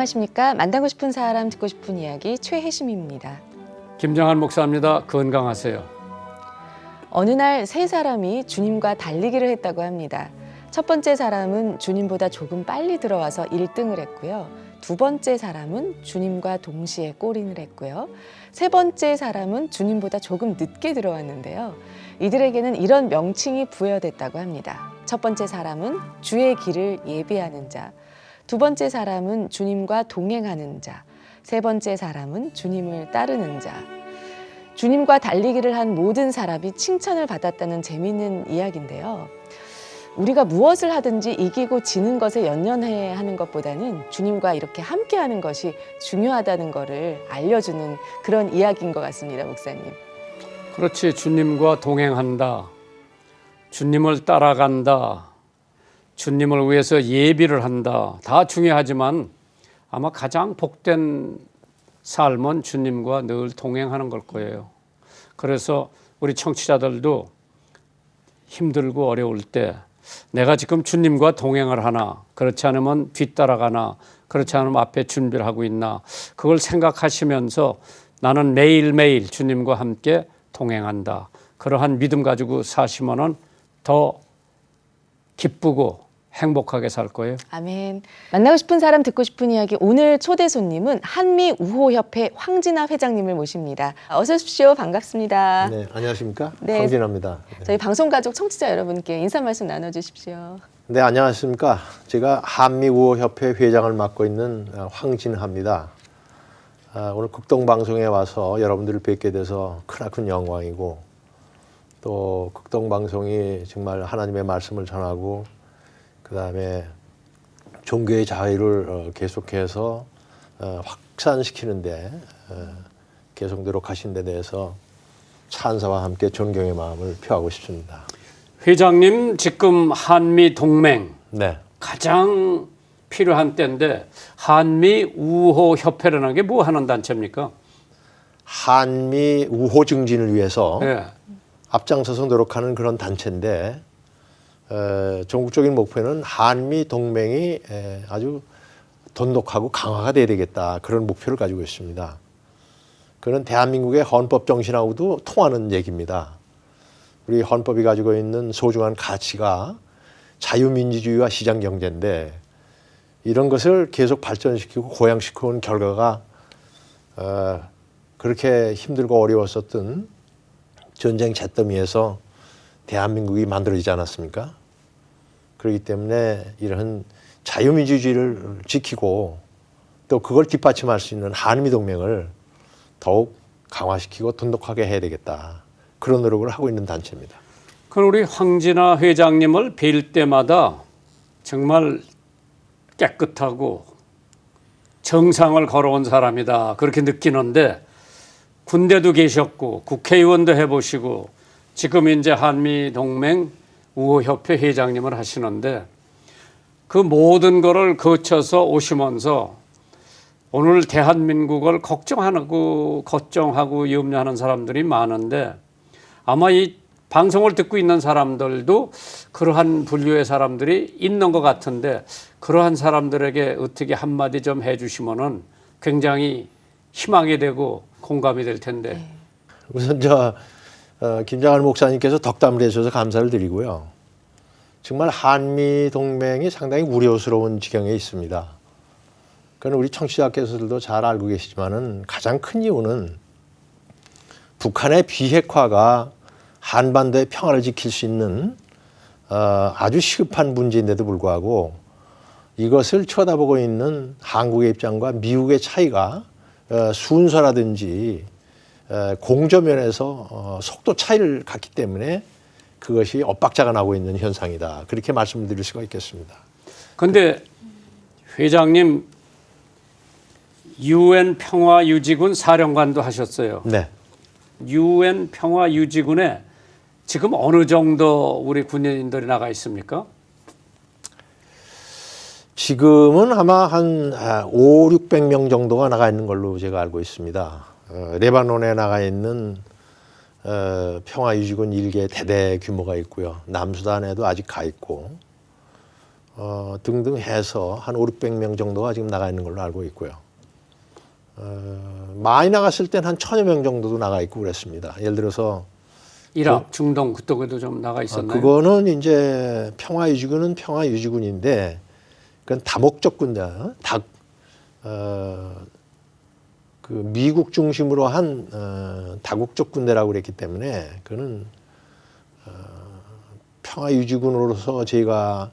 안녕하십니까. 만나고 싶은 사람 듣고 싶은 이야기 최혜심입니다. 김정한 목사입니다. 건강하세요. 어느 날 세 사람이 주님과 달리기를 했다고 합니다. 첫 번째 사람은 주님보다 조금 빨리 들어와서 1등을 했고요. 두 번째 사람은 주님과 동시에 골인을 했고요. 세 번째 사람은 주님보다 조금 늦게 들어왔는데요. 이들에게는 이런 명칭이 부여됐다고 합니다. 첫 번째 사람은 주의 길을 예비하는 자, 두 번째 사람은 주님과 동행하는 자, 세 번째 사람은 주님을 따르는 자. 주님과 달리기를 한 모든 사람이 칭찬을 받았다는 재미있는 이야기인데요. 우리가 무엇을 하든지 이기고 지는 것에 연연해야 하는 것보다는 주님과 이렇게 함께하는 것이 중요하다는 것을 알려주는 그런 이야기인 것 같습니다, 목사님. 그렇지, 주님과 동행한다. 주님을 따라간다. 주님을 위해서 예비를 한다. 다 중요하지만 아마 가장 복된 삶은 주님과 늘 동행하는 걸 거예요. 그래서 우리 청취자들도 힘들고 어려울 때 내가 지금 주님과 동행을 하나, 그렇지 않으면 뒤따라가나, 그렇지 않으면 앞에 준비를 하고 있나, 그걸 생각하시면서 나는 매일매일 주님과 함께 동행한다. 그러한 믿음 가지고 사시면은 더 기쁘고 행복하게 살 거예요. 아멘. 만나고 싶은 사람 듣고 싶은 이야기, 오늘 초대 손님은 한미우호협회 황진아 회장님을 모십니다. 어서 오십시오. 반갑습니다. 네, 안녕하십니까? 네. 황진아입니다. 네. 저희 방송가족 청취자 여러분께 인사 말씀 나눠주십시오. 네, 안녕하십니까? 제가 한미우호협회 회장을 맡고 있는 황진아입니다. 오늘 극동방송에 와서 여러분들을 뵙게 돼서 크나큰 영광이고, 또 극동방송이 정말 하나님의 말씀을 전하고 그 다음에 종교의 자유를 계속해서 확산시키는데 계속 노력하신 데 대해서 찬사와 함께 존경의 마음을 표하고 싶습니다. 회장님, 지금 한미 동맹 네. 가장 필요한 때인데 한미 우호 협회라는 게 뭐 하는 단체입니까? 한미 우호 증진을 위해서 네. 앞장서서 노력하는 그런 단체인데, 전국적인 목표는 한미 동맹이 아주 돈독하고 강화가 돼야 되겠다, 그런 목표를 가지고 있습니다. 그는 대한민국의 헌법 정신하고도 통하는 얘기입니다. 우리 헌법이 가지고 있는 소중한 가치가 자유민주주의와 시장경제인데, 이런 것을 계속 발전시키고 고양시켜 온 결과가 그렇게 힘들고 어려웠었던 전쟁 잿더미에서 대한민국이 만들어지지 않았습니까? 그렇기 때문에 이런 자유민주주의를 지키고 또 그걸 뒷받침할 수 있는 한미동맹을 더욱 강화시키고 돈독하게 해야 되겠다, 그런 노력을 하고 있는 단체입니다. 그럼 우리 황진아 회장님을 뵐 때마다 정말 깨끗하고 정상을 걸어온 사람이다, 그렇게 느끼는데, 군대도 계셨고 국회의원도 해보시고 지금 이제 한미동맹 우호협회 회장님을 하시는데, 그 모든 거를 거쳐서 오시면서 오늘 대한민국을 걱정하고 염려하는 사람들이 많은데, 아마 이 방송을 듣고 있는 사람들도 그러한 분류의 사람들이 있는 것 같은데, 그러한 사람들에게 어떻게 한마디 좀 해주시면은 굉장히 희망이 되고 공감이 될 텐데. 우선 김정한 목사님께서 덕담을 해주셔서 감사를 드리고요. 정말 한미 동맹이 상당히 우려스러운 지경에 있습니다. 그건 우리 청취자께서도 잘 알고 계시지만은 가장 큰 이유는 북한의 비핵화가 한반도의 평화를 지킬 수 있는 아주 시급한 문제인데도 불구하고 이것을 쳐다보고 있는 한국의 입장과 미국의 차이가 순서라든지 공조면에서 속도 차이를 갖기 때문에 그것이 엇박자가 나고 있는 현상이다, 그렇게 말씀을 드릴 수가 있겠습니다. 그런데 회장님, UN 평화유지군 사령관도 하셨어요. 네. UN 평화유지군에 지금 어느 정도 우리 군인들이 나가 있습니까? 지금은 아마 한 500~600명 정도가 나가 있는 걸로 제가 알고 있습니다. 레바논에 나가 있는 평화유지군 1개 대대 규모가 있고요. 남수단에도 아직 가 있고, 등등 해서 한 500~600명 정도가 지금 나가 있는 걸로 알고 있고요. 많이 나갔을 땐 한 1000여 명 정도도 나가 있고 그랬습니다. 예를 들어서 이락, 중동 그쪽에도 좀 나가 있었나요? 그거는 이제 평화유지군은 평화유지군인데 그건 다목적 군대, 그 미국 중심으로 한 다국적 군대라고 그랬기 때문에 그거는 평화유지군으로서 저희가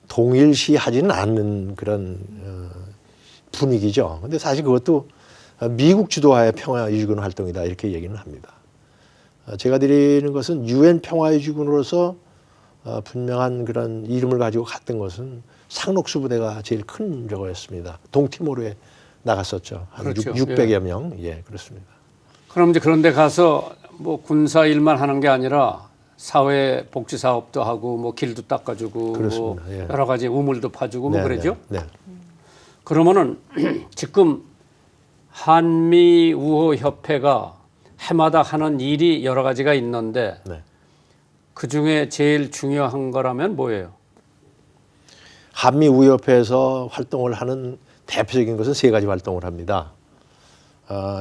동일시하지는 않는 그런 분위기죠. 근데 사실 그것도 미국 주도하에 평화유지군 활동이다 이렇게 얘기는 합니다. 제가 드리는 것은 유엔 평화유지군으로서 분명한 그런 이름을 가지고 갔던 것은 상록수 부대가 제일 큰 저거였습니다. 동티모르에 나갔었죠. 한 그렇죠. 600여 명. 예, 그렇습니다. 그럼 이제 그런데 가서 뭐 군사 일만 하는 게 아니라 사회 복지 사업도 하고 뭐 길도 닦아주고 뭐 그렇습니다. 예. 여러 가지 우물도 파주고 뭐 네, 그러죠. 네. 그러면은 지금 한미 우호 협회가 해마다 하는 일이 여러 가지가 있는데 네. 그 중에 제일 중요한 거라면 뭐예요? 한미 우협회에서 활동을 하는 대표적인 것은 세 가지 활동을 합니다.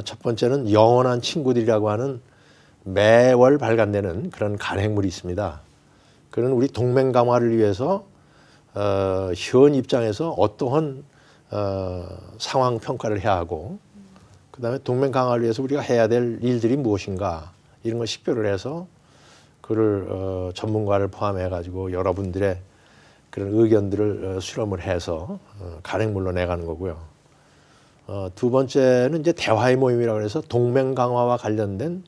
첫 번째는 영원한 친구들이라고 하는 매월 발간되는 그런 간행물이 있습니다. 그는 우리 동맹 강화를 위해서 현 입장에서 어떠한 상황 평가를 해야 하고 그다음에 동맹 강화를 위해서 우리가 해야 될 일들이 무엇인가 이런 걸 식별을 해서 그를 전문가를 포함해 가지고 여러분들의 그런 의견들을 수렴을 해서 간행물로 내가는 거고요. 두 번째는 이제 대화의 모임이라고 해서 동맹 강화와 관련된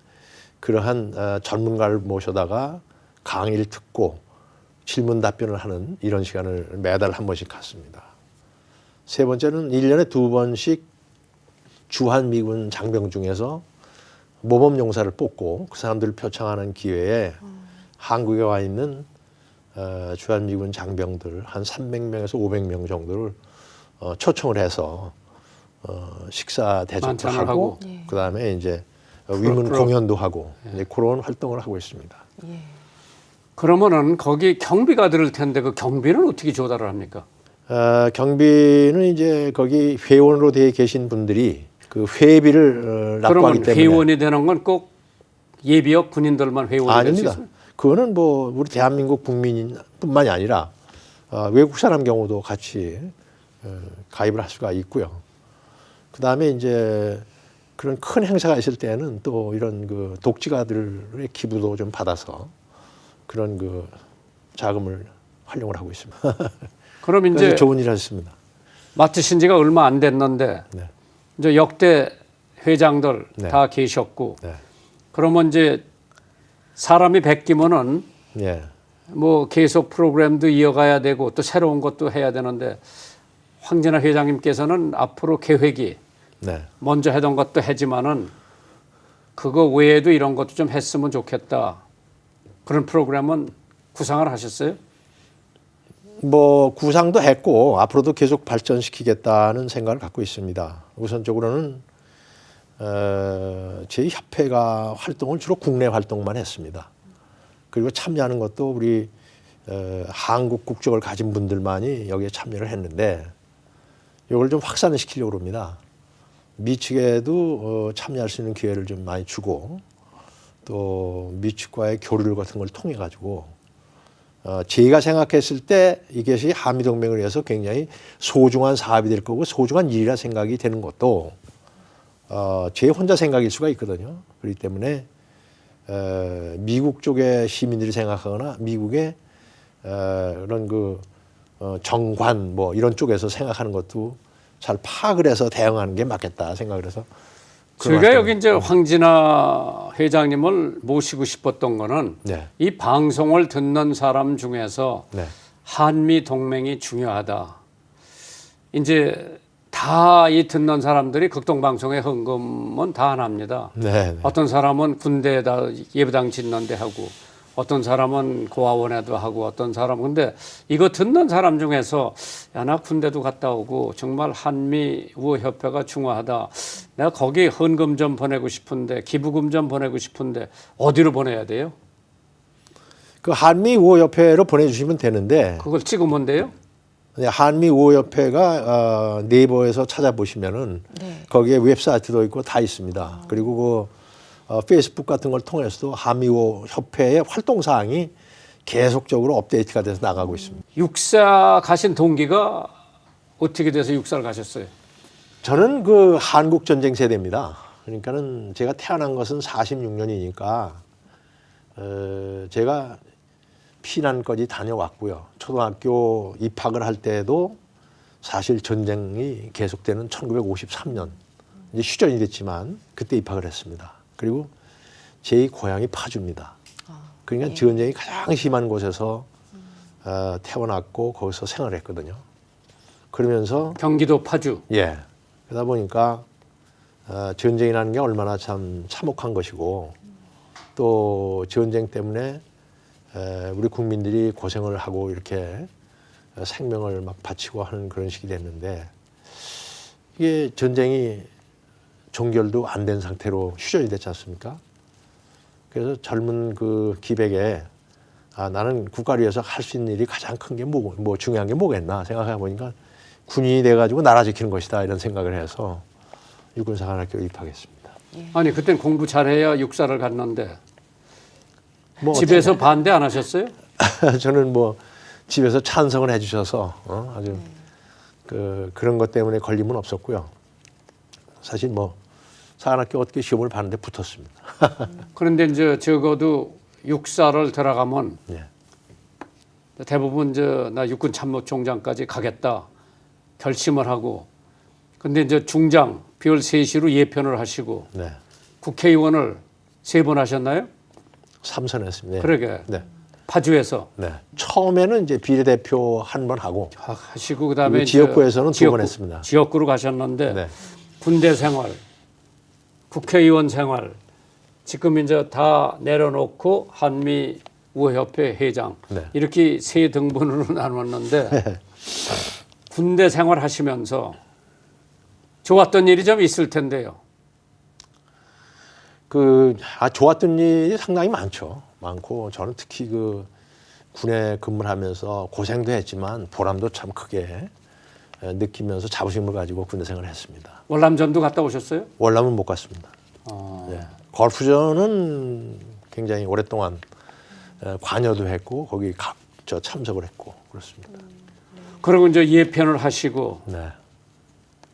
그러한 전문가를 모셔다가 강의를 듣고 질문 답변을 하는 이런 시간을 매달 한 번씩 갖습니다. 세 번째는 1년에 2번씩 주한미군 장병 중에서 모범용사를 뽑고 그 사람들을 표창하는 기회에 한국에 와 있는 주한미군 장병들 한 300명에서 500명 정도를 초청을 해서 식사 대접도 만찬을 하고 하고. 예. 그다음에 이제 위문 공연도 하고 이제 그런 활동을 하고 있습니다. 예. 그러면은 거기 경비가 들을 텐데 그 경비는 어떻게 조달을 합니까? 경비는 이제 거기 회원으로 되어 계신 분들이 그 회비를 납부하기 그러면 때문에 회원이 되는 건 꼭 예비역 군인들만 회원이 될 수 아닙니다. 있어요? 그거는 뭐 우리 대한민국 국민뿐만이 아니라 외국 사람 경우도 같이 가입을 할 수가 있고요. 그 다음에 이제 그런 큰 행사가 있을 때는 또 이런 그 독지가들의 기부도 좀 받아서 그런 그 자금을 활용을 하고 있습니다. 그럼 그래서 이제 좋은 일을 했습니다. 맡으신 지가 얼마 안 됐는데 네. 이제 역대 회장들 네. 다 계셨고 네. 그러면 이제 사람이 바뀌면은 예. 뭐 계속 프로그램도 이어가야 되고 또 새로운 것도 해야 되는데 황진아 회장님께서는 앞으로 계획이 네. 먼저 하던 것도 하지만은 그거 외에도 이런 것도 좀 했으면 좋겠다. 그런 프로그램은 구상을 하셨어요? 뭐 구상도 했고 앞으로도 계속 발전시키겠다는 생각을 갖고 있습니다. 우선적으로는 저희 협회가 활동을 주로 국내 활동만 했습니다. 그리고 참여하는 것도 우리 한국 국적을 가진 분들만이 여기에 참여를 했는데 이걸 좀 확산을 시키려고 합니다. 미측에도 참여할 수 있는 기회를 좀 많이 주고 또 미측과의 교류 같은 걸 통해 가지고 제가 생각했을 때 이것이 한미동맹을 위해서 굉장히 소중한 사업이 될 거고 소중한 일이라 생각이 되는 것도 제 혼자 생각일 수가 있거든요. 그렇기 때문에 미국 쪽의 시민들이 생각하거나 미국의 그런 그 정관 뭐 이런 쪽에서 생각하는 것도 잘 파악을 해서 대응하는 게 맞겠다 생각을 해서 저희가 여기 이제 황진아 회장님을 모시고 싶었던 거는 네. 이 방송을 듣는 사람 중에서 네. 한미 동맹이 중요하다. 이제 다 이 듣는 사람들이 극동방송의 헌금은 다 안 합니다. 네. 네. 어떤 사람은 군대에다 예배당 짓는데 하고 어떤 사람은 고아원에도 하고 어떤 사람은 근데 이거 듣는 사람 중에서 야, 나 군대도 갔다 오고 정말 한미 우호 협회가 중요하다. 내가 거기 헌금 좀 보내고 싶은데 기부금 좀 보내고 싶은데 어디로 보내야 돼요? 그 한미 우호 협회로 보내주시면 되는데 그걸 찍으면 돼요? 한미우호협회가 네이버에서 찾아보시면은 네. 거기에 웹사이트도 있고 다 있습니다. 그리고 페이스북 같은 걸 통해서도 한미우호협회의 활동 사항이 계속적으로 업데이트가 돼서 나가고 있습니다. 육사 가신 동기가 어떻게 돼서 육사를 가셨어요? 저는 그 한국 전쟁 세대입니다. 그러니까는 제가 태어난 것은 46년이니까 제가 피난까지 다녀왔고요. 초등학교 입학을 할 때도 사실 전쟁이 계속되는 1953년 이제 휴전이 됐지만 그때 입학을 했습니다. 그리고 제 고향이 파주입니다. 그러니까 전쟁이 가장 심한 곳에서 태어났고 거기서 생활했거든요. 그러면서 경기도 파주. 예 그러다 보니까 전쟁이라는 게 얼마나 참 참혹한 것이고 또 전쟁 때문에 우리 국민들이 고생을 하고 이렇게 생명을 막 바치고 하는 그런 식이 됐는데 이게 전쟁이 종결도 안 된 상태로 휴전이 됐지 않습니까? 그래서 젊은 그 기백에 나는 국가를 위해서 할 수 있는 일이 가장 큰 게 뭐 중요한 게 뭐겠나 생각해 보니까 군인이 돼가지고 나라 지키는 것이다 이런 생각을 해서 육군사관학교에 입학했습니다. 아니 그땐 공부 잘해야 육사를 갔는데 뭐 집에서 반대 안 하셨어요? 저는 뭐 집에서 찬성을 해주셔서 아주 그런 것 때문에 걸림은 없었고요. 사실 뭐 사관학교 어떻게 시험을 봤는데 붙었습니다. 그런데 이제 적어도 육사를 들어가면 예. 대부분 나 육군 참모총장까지 가겠다 결심을 하고 근데 이제 중장 별 3시로 예편을 하시고 네. 국회의원을 3번 하셨나요? 3선했습니다. 네. 그러게 네. 파주에서 네. 처음에는 이제 비례대표 한 번 하고 하시고 그다음에 그리고 지역구에서는 두 번 했습니다. 지역구로 가셨는데 네. 군대 생활, 국회의원 생활 지금 이제 다 내려놓고 한미 우호협회 회장 네. 이렇게 세 등분으로 나눴는데 군대 생활 하시면서 좋았던 일이 좀 있을 텐데요. 좋았던 일이 상당히 많고 저는 특히 그 군에 근무를 하면서 고생도 했지만 보람도 참 크게 느끼면서 자부심을 가지고 군대 생활을 했습니다. 월남전도 갔다 오셨어요? 월남은 못 갔습니다. 네. 걸프전은 굉장히 오랫동안 관여도 했고 거기 참석을 했고 그렇습니다. 그리고 이제 예편을 하시고 네.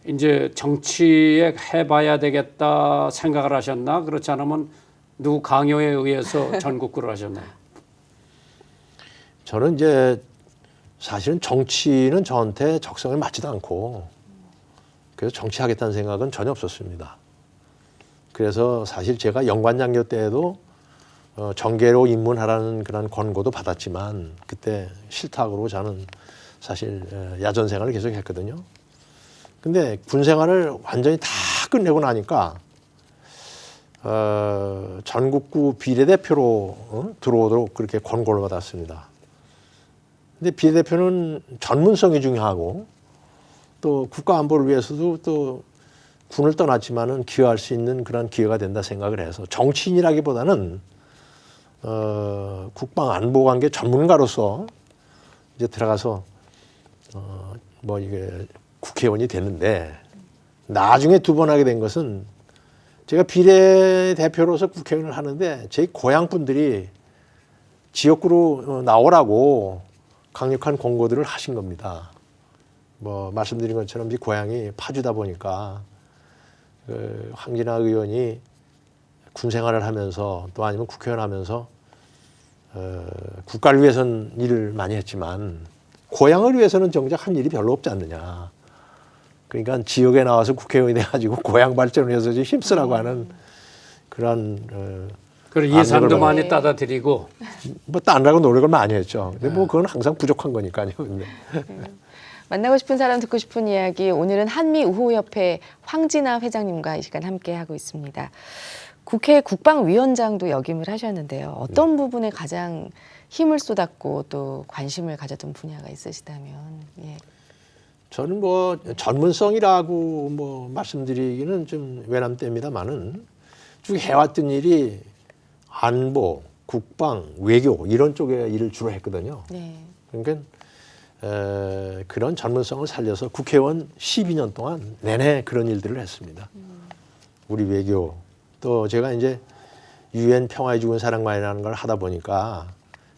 이제 정치에 해봐야 되겠다 생각을 하셨나? 그렇지 않으면 누구 강요에 의해서 전국구를 하셨나요? 저는 이제 사실은 정치는 저한테 적성에 맞지도 않고 그래서 정치하겠다는 생각은 전혀 없었습니다. 그래서 사실 제가 연관장교 때에도 정계로 입문하라는 그런 권고도 받았지만 그때 실탁으로 저는 사실 야전 생활을 계속했거든요. 근데 군 생활을 완전히 다 끝내고 나니까 전국구 비례대표로 들어오도록 그렇게 권고를 받았습니다. 근데 비례대표는 전문성이 중요하고 또 국가 안보를 위해서도 또 군을 떠났지만은 기여할 수 있는 그런 기회가 된다 생각을 해서 정치인이라기보다는 국방 안보 관계 전문가로서 이제 들어가서 뭐 이게 국회의원이 됐는데 나중에 2번 하게 된 것은 제가 비례대표로서 국회의원을 하는데 제 고향 분들이 지역구로 나오라고 강력한 권고들을 하신 겁니다. 뭐 말씀드린 것처럼 제 고향이 파주다 보니까 황진아 의원이 군 생활을 하면서 또 아니면 국회의원 하면서 국가를 위해서는 일을 많이 했지만 고향을 위해서는 정작 한 일이 별로 없지 않느냐. 그러니까 지역에 나와서 국회의원이 돼가지고 고향 발전을 위해서 힘쓰라고 하는 그런 그리고 예산도 많이 따다 드리고 뭐 따느라고 노력을 많이 했죠. 근데 뭐 그건 항상 부족한 거니까요. 근데. 만나고 싶은 사람 듣고 싶은 이야기 오늘은 한미우호협회 황진아 회장님과 이 시간 함께 하고 있습니다. 국회 국방위원장도 역임을 하셨는데요. 어떤 부분에 가장 힘을 쏟았고 또 관심을 가졌던 분야가 있으시다면 예. 저는 뭐 전문성이라고 뭐 말씀드리기는 좀 외람됩니다만은 쭉 해왔던 일이 안보, 국방, 외교 이런 쪽에 일을 주로 했거든요. 네. 그러니까 그런 전문성을 살려서 국회의원 12년 동안 내내 그런 일들을 했습니다. 우리 외교 또 제가 이제 유엔 평화의 죽은 사령관이라는 걸 하다 보니까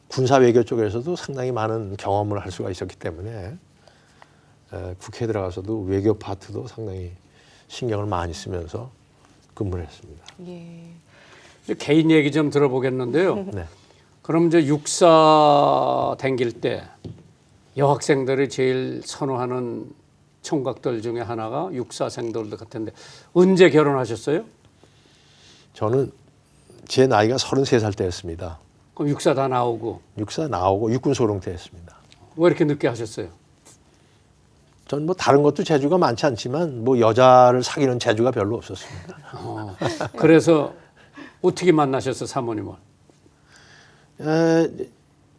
군사 외교 쪽에서도 상당히 많은 경험을 할 수가 있었기 때문에 국회에 들어가서도 외교 파트도 상당히 신경을 많이 쓰면서 근무를 했습니다. 예. 이제 개인 얘기 좀 들어보겠는데요. 네. 그럼 이제 육사 다닐 때 여학생들이 제일 선호하는 총각들 중에 하나가 육사생들 같은데 언제 결혼하셨어요? 저는 제 나이가 33살 때였습니다. 그럼 육사 다 나오고 육사 나오고 육군 소령 때였습니다. 왜 이렇게 늦게 하셨어요? 전 뭐 다른 것도 재주가 많지 않지만 뭐 여자를 사귀는 재주가 별로 없었습니다. 그래서 어떻게 만나셨어 사모님을?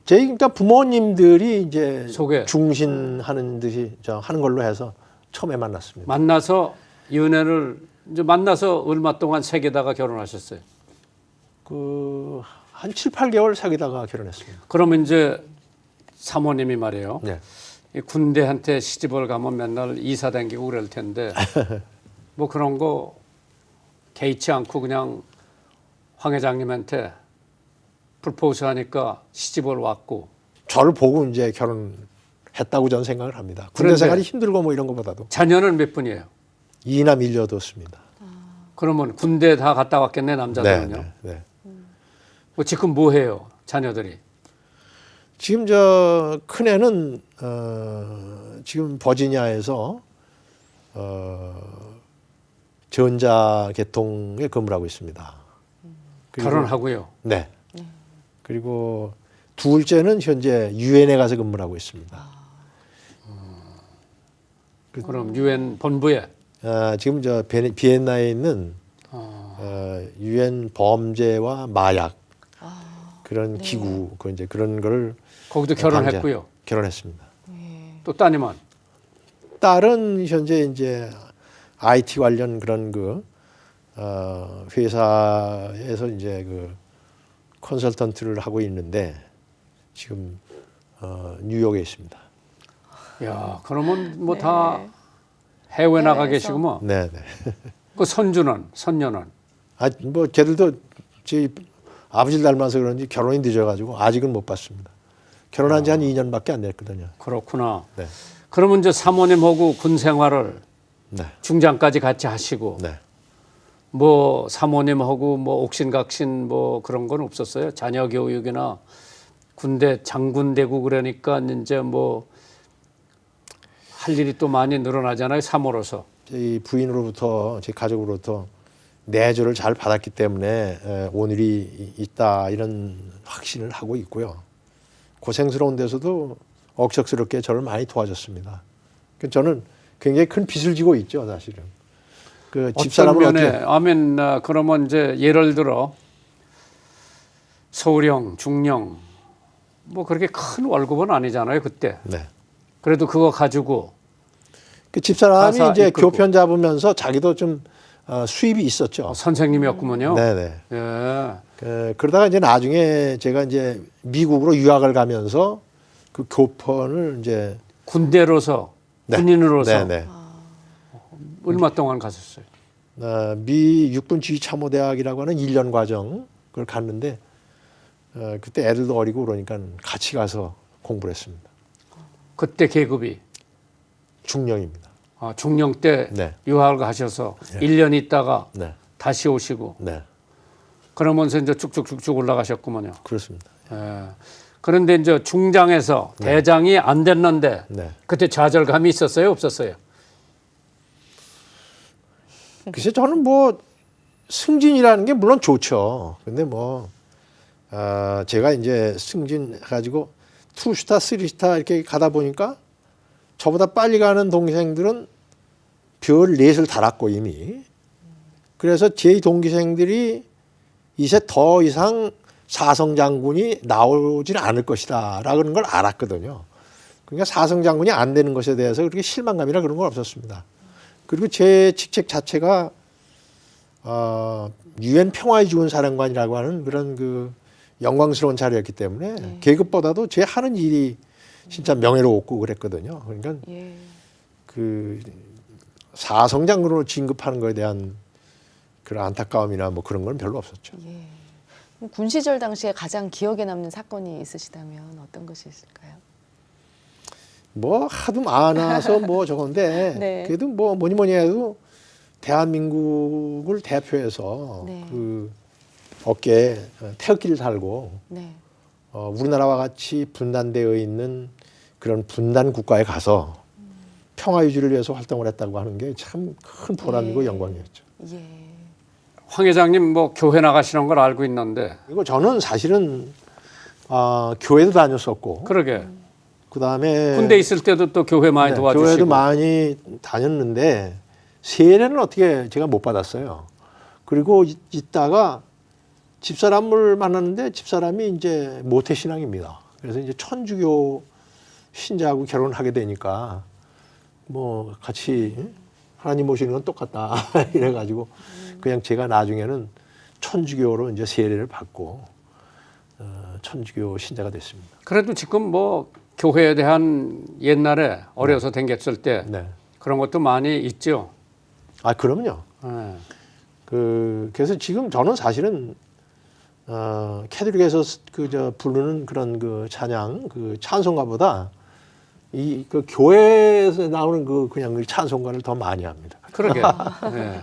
제 그러니까 부모님들이 이제 소개. 중신하는 듯이 하는 걸로 해서 처음에 만났습니다. 만나서 연애를 이제 만나서 얼마 동안 사귀다가 결혼하셨어요? 한 7, 8개월 사귀다가 결혼했습니다. 그러면 이제 사모님이 말이에요. 네. 이 군대한테 시집을 가면 맨날 이사 다니고 그럴 텐데 뭐 그런 거 개의치 않고 그냥 황 회장님한테 프로포즈 하니까 시집을 왔고 저를 보고 이제 결혼했다고 저는 생각을 합니다. 군대 그런데 생활이 힘들고 뭐 이런 것보다도 자녀는 몇 분이에요? 2나 밀려뒀습니다. 그러면 군대 다 갔다 왔겠네 남자들은요. 네. 뭐 지금 뭐 해요 자녀들이? 지금 저 큰애는 지금 버지니아에서 전자계통에 근무를 하고 있습니다. 그리고- 결혼하고요. 네. 그리고 둘째는 현재 유엔에 가서 근무를 하고 있습니다. 그럼 유엔 본부에 지금 저 비엔나에 있는 유엔 범죄와 마약 그런 기구 그 이제 그런 걸 거기도 결혼했고요. 결혼했습니다. 또 따님은 딸은 현재 이제 IT 관련 그런 회사에서 이제 컨설턴트를 하고 있는데 지금 뉴욕에 있습니다. 야 그러면 뭐 다 해외 나가 해외에서. 계시고 뭐. 네. 그 선녀는 뭐 걔들도 제 아버지를 닮아서 그런지 결혼이 늦어가지고 아직은 못 봤습니다. 결혼한 지 한 2년밖에 안 됐거든요. 그렇구나. 네. 그러면 이제 사모님하고 군 생활을 네. 중장까지 같이 하시고 네. 뭐 사모님하고 뭐 옥신각신 뭐 그런 건 없었어요? 자녀 교육이나 군대 장군 되고 그러니까 이제 뭐 할 일이 또 많이 늘어나잖아요. 사모로서. 제 부인으로부터 제 가족으로부터 내조를 잘 받았기 때문에 오늘이 있다 이런 확신을 하고 있고요. 고생스러운 데서도 억척스럽게 저를 많이 도와줬습니다. 저는 굉장히 큰 빚을 지고 있죠, 사실은. 그 어떤 집사람은 면에 어떻게? 아멘 그러면 이제 예를 들어 서울형, 중령 뭐 그렇게 큰 월급은 아니잖아요 그때. 네. 그래도 그거 가지고 그 집사람이 가사 이제 이끌고. 교편 잡으면서 자기도 좀 수입이 있었죠. 선생님이었구먼요. 네네. 예. 그러다가 이제 나중에 제가 이제 미국으로 유학을 가면서 그 교편을 이제 군대로서 네. 군인으로서 네네. 얼마 동안 갔었어요? 미 육군 지휘참모대학이라고 하는 1년 과정 그걸 갔는데 그때 애들도 어리고 그러니까 같이 가서 공부를 했습니다. 그때 계급이 중령입니다. 중령 때 네. 유학을 가셔서 1년 있다가 네. 다시 오시고 네. 그러면서 이제 쭉쭉쭉쭉 올라가셨구먼요. 그렇습니다. 예. 그런데 이제 중장에서 대장이 안 됐는데 네. 그때 좌절감이 있었어요, 없었어요? 글쎄 저는 뭐 승진이라는 게 물론 좋죠. 근데 제가 이제 승진해가지고 2스타, 3스타 이렇게 가다 보니까 저보다 빨리 가는 동생들은 별 넷을 달았고 이미. 그래서 제 동기생들이 이제 더 이상 사성 장군이 나오질 않을 것이다 라는 걸 알았거든요. 그러니까 사성 장군이 안 되는 것에 대해서 그렇게 실망감이나 그런 건 없었습니다. 그리고 제 직책 자체가 유엔 평화의 죽은 사령관이라고 하는 그런 영광스러운 자리였기 때문에 계급보다도 제 하는 일이 진짜 명예로웠고 그랬거든요. 그러니까 예. 그 사성장으로 진급하는 것에 대한 그런 안타까움이나 뭐 그런 건 별로 없었죠. 예. 군 시절 당시에 가장 기억에 남는 사건이 있으시다면 어떤 것이 있을까요? 뭐 하도 많아서 뭐 저건데 네. 그래도 뭐 뭐니 해도 대한민국을 대표해서 네. 그 어깨에 태극기를 달고 네. 우리나라와 같이 분단되어 있는 그런 분단 국가에 가서 평화 유지를 위해서 활동을 했다고 하는 게 참 큰 보람이고 예. 영광이었죠. 예. 황 회장님 뭐 교회 나가시는 걸 알고 있는데 그리고 저는 사실은 교회도 다녔었고 그러게 그다음에 군대 있을 때도 또 교회 많이 네, 도와주시고 교회도 많이 다녔는데 세례는 어떻게 제가 못 받았어요. 그리고 있다가 집사람을 만났는데 집사람이 이제 모태 신앙입니다. 그래서 이제 천주교 신자하고 결혼하게 되니까 뭐 같이 하나님 모시는 건 똑같다 이래가지고 그냥 제가 나중에는 천주교로 이제 세례를 받고 천주교 신자가 됐습니다. 그래도 지금 뭐 교회에 대한 옛날에 어려서 댕겼을 때 네. 그런 것도 많이 있죠. 아 그럼요. 예. 그래서 지금 저는 사실은 캐톨릭에서 그 부르는 그런 그 찬양 그 찬송가보다 이 그 교회에서 나오는 그냥 그 찬송가를 더 많이 합니다. 그러게. 예.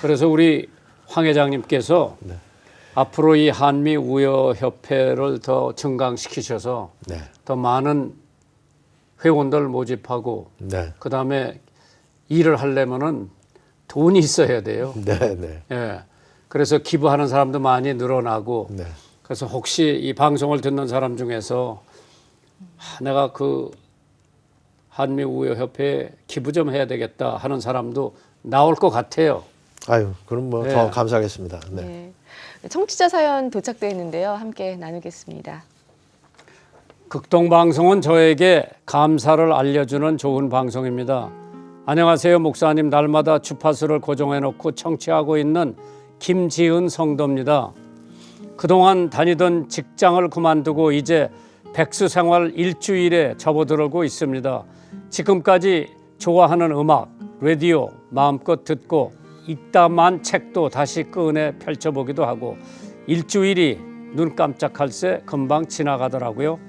그래서 우리 황 회장님께서 네. 앞으로 이 한미 우여 협회를 더 증강시키셔서 네. 더 많은 회원들 모집하고 네. 그다음에 일을 하려면은 돈이 있어야 돼요. 네. 네. 예. 그래서 기부하는 사람도 많이 늘어나고 네. 그래서 혹시 이 방송을 듣는 사람 중에서 내가 그 한미우여협회에 기부 좀 해야 되겠다 하는 사람도 나올 것 같아요. 아유, 그럼 뭐 네. 더 감사하겠습니다. 네. 네. 청취자 사연 도착되어 있는데요. 함께 나누겠습니다. 극동방송은 저에게 감사를 알려주는 좋은 방송입니다. 안녕하세요. 목사님, 날마다 주파수를 고정해놓고 청취하고 있는 김지은 성도입니다. 그동안 다니던 직장을 그만두고 이제 백수생활 일주일에 접어들고 있습니다. 지금까지 좋아하는 음악, 라디오 마음껏 듣고 읽다만 책도 다시 꺼내 펼쳐보기도 하고 일주일이 눈 깜짝할 새 금방 지나가더라고요.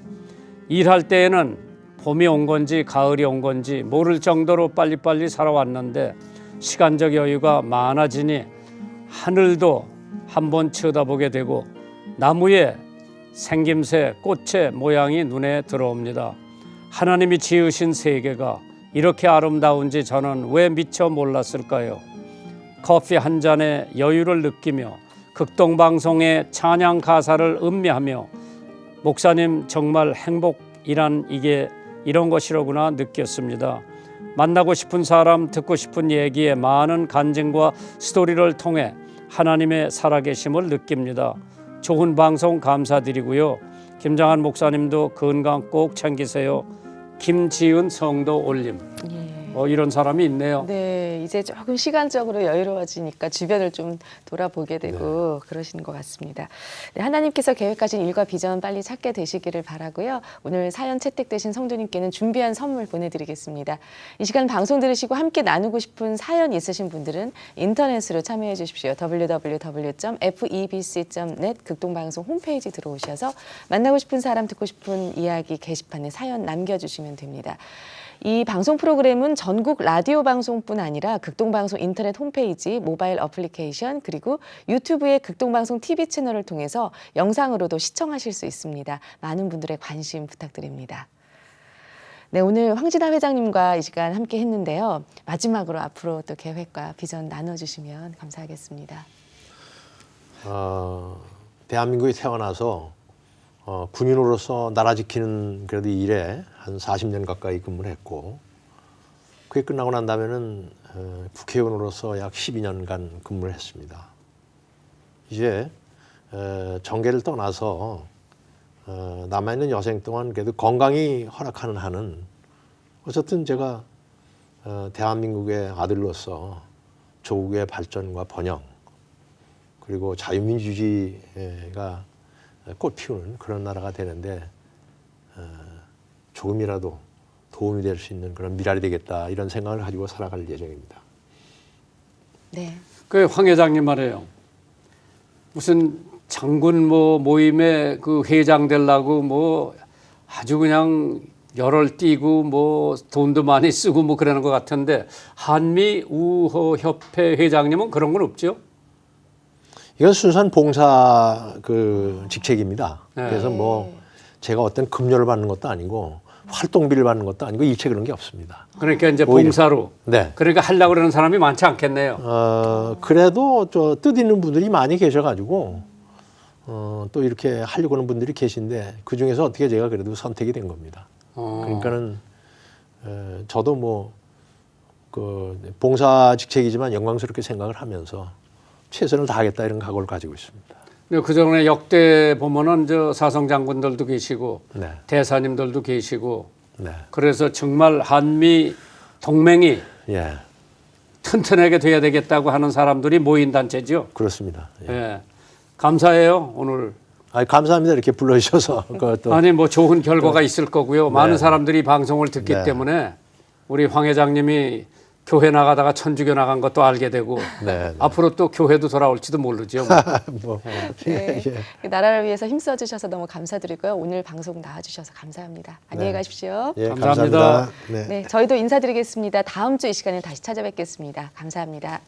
일할 때에는 봄이 온 건지 가을이 온 건지 모를 정도로 빨리빨리 살아왔는데 시간적 여유가 많아지니 하늘도 한번 쳐다보게 되고 나무에 생김새 꽃의 모양이 눈에 들어옵니다. 하나님이 지으신 세계가 이렇게 아름다운지 저는 왜 미처 몰랐을까요? 커피 한 잔에 여유를 느끼며 극동방송의 찬양 가사를 음미하며 목사님 정말 행복이란 이게 이런 것이로구나 느꼈습니다. 만나고 싶은 사람, 듣고 싶은 얘기에 많은 간증과 스토리를 통해 하나님의 살아계심을 느낍니다. 좋은 방송 감사드리고요. 김장한 목사님도 건강 꼭 챙기세요. 김지은 성도 올림. 예. 이런 사람이 있네요. 네, 이제 조금 시간적으로 여유로워지니까 주변을 좀 돌아보게 되고 그러시는 것 같습니다. 네, 하나님께서 계획하신 일과 비전 빨리 찾게 되시기를 바라고요. 오늘 사연 채택되신 성도님께는 준비한 선물 보내드리겠습니다. 이 시간 방송 들으시고 함께 나누고 싶은 사연 있으신 분들은 인터넷으로 참여해 주십시오. www.febc.net 극동방송 홈페이지 들어오셔서 만나고 싶은 사람, 듣고 싶은 이야기 게시판에 사연 남겨주시면 됩니다. 이 방송 프로그램은 전국 라디오 방송뿐 아니라 극동방송 인터넷 홈페이지, 모바일 어플리케이션, 그리고 유튜브의 극동방송 TV 채널을 통해서 영상으로도 시청하실 수 있습니다. 많은 분들의 관심 부탁드립니다. 네, 오늘 황진아 회장님과 이 시간 함께 했는데요. 마지막으로 앞으로 또 계획과 비전 나눠주시면 감사하겠습니다. 대한민국에 태어나서 군인으로서 나라 지키는 그래도 일에 한 40년 가까이 근무를 했고 그게 끝나고 난 다음에는 국회의원으로서 약 12년간 근무를 했습니다. 이제 정계를 떠나서 남아있는 여생 동안 그래도 건강이 허락하는 한은 어쨌든 제가 대한민국의 아들로서 조국의 발전과 번영 그리고 자유민주주의가 꽃 피우는 그런 나라가 되는데 조금이라도 도움이 될 수 있는 그런 미랄이 되겠다 이런 생각을 가지고 살아갈 예정입니다. 네. 그 황 회장님 말이에요. 무슨 장군 뭐 모임에 그 회장 되려고 뭐 아주 그냥 열을 띄고 뭐 돈도 많이 쓰고 뭐 그러는 것 같은데 한미 우호 협회 회장님은 그런 건 없죠? 이건 순수한 봉사 그 직책입니다. 네. 그래서 뭐 제가 어떤 급료를 받는 것도 아니고 활동비를 받는 것도 아니고 일체 그런 게 없습니다. 그러니까 이제 오히려. 봉사로. 네. 그러니까 하려고 그러는 사람이 많지 않겠네요. 그래도 저 뜻 있는 분들이 많이 계셔가지고 또 이렇게 하려고 하는 분들이 계신데 그 중에서 어떻게 제가 그래도 선택이 된 겁니다. 그러니까는 저도 뭐 그 봉사 직책이지만 영광스럽게 생각을 하면서 최선을 다하겠다 이런 각오를 가지고 있습니다. 그 전에 역대 보면은 저 사성 장군들도 계시고 네. 대사님들도 계시고 네. 그래서 정말 한미 동맹이 예. 튼튼하게 돼야 되겠다고 하는 사람들이 모인 단체죠. 그렇습니다. 예. 예. 감사해요 오늘. 아니, 감사합니다. 이렇게 불러주셔서. 그것도. 아니 뭐 좋은 결과가 있을 거고요. 많은 사람들이 방송을 듣기 네. 때문에 우리 황 회장님이 교회 나가다가 천주교 나간 것도 알게 되고 네, 네. 앞으로 또 교회도 돌아올지도 모르죠. 뭐, 네. 예. 나라를 위해서 힘써 주셔서 너무 감사드리고요. 오늘 방송 나와주셔서 감사합니다. 안녕히 네. 가십시오. 예, 감사합니다. 감사합니다. 네. 네, 저희도 인사드리겠습니다. 다음 주 이 시간에 다시 찾아뵙겠습니다. 감사합니다.